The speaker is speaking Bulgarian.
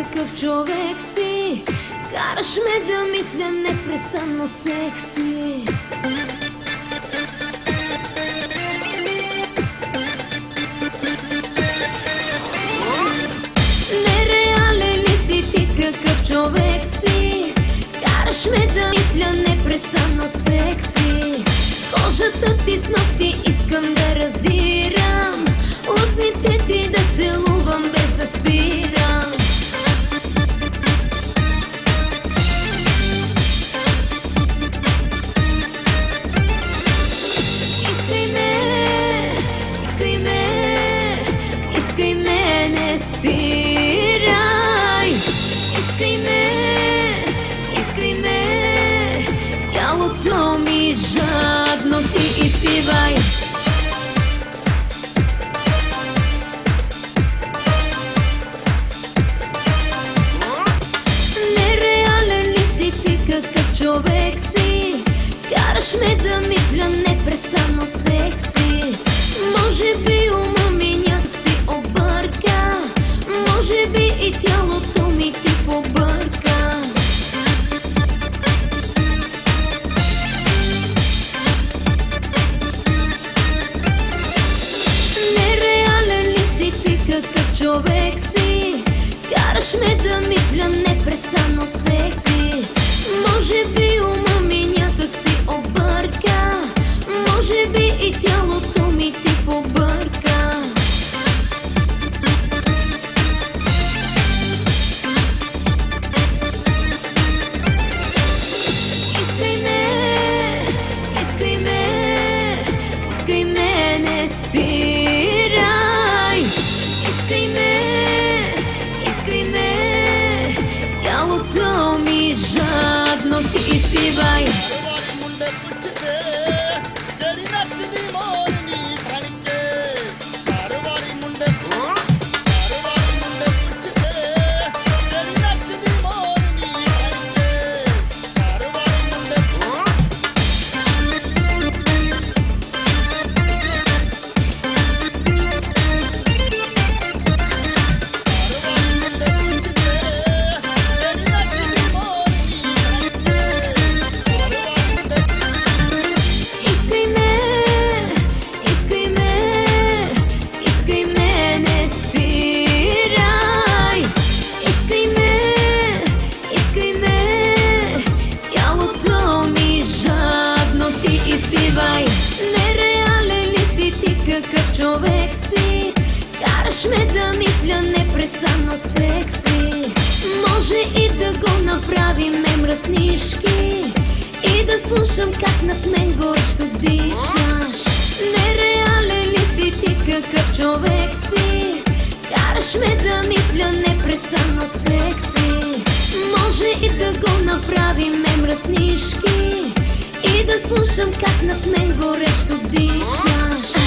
какъв човек си. Караш ме да мисля непрестанно секси. Нереален ли си ти, какъв човек си? Караш ме да мисля непрестанно секси. Кожата ти с ногти искам да раздирам, устните ти да целувам без да спирам. Искай ме, искай ме, искай ме, не спирай. Искай ме, искай ме, тялото ми жадно ти изпивай. Нереален ли си ти, какъв човек си? Караш ме да мисля непрестанно секси. Може би ума ми някак си обърка, може би и тялото ми ти побърка. Нереален ли си ти, какъв човек си? Караш ме да мисля непрестанно секси. Може би ума ми някак си обърка, може би и тялото ми ти побърка. Искай ме, искай ме, искай ме, не спирай. Искай ме, искай ме, тялото ми жадно ти изпивай. Нереален ли си ти, какъв човек си? Караш ме да мисля непрестанно секси. Може и да го направим мръснишки и да слушам как над мен горещо дишаш. Нереален ли си ти, какъв човек си? Караш ме да мисля непрестанно секси. Може и да го направим мръснишки и да слушам как над мен горещо дишаш.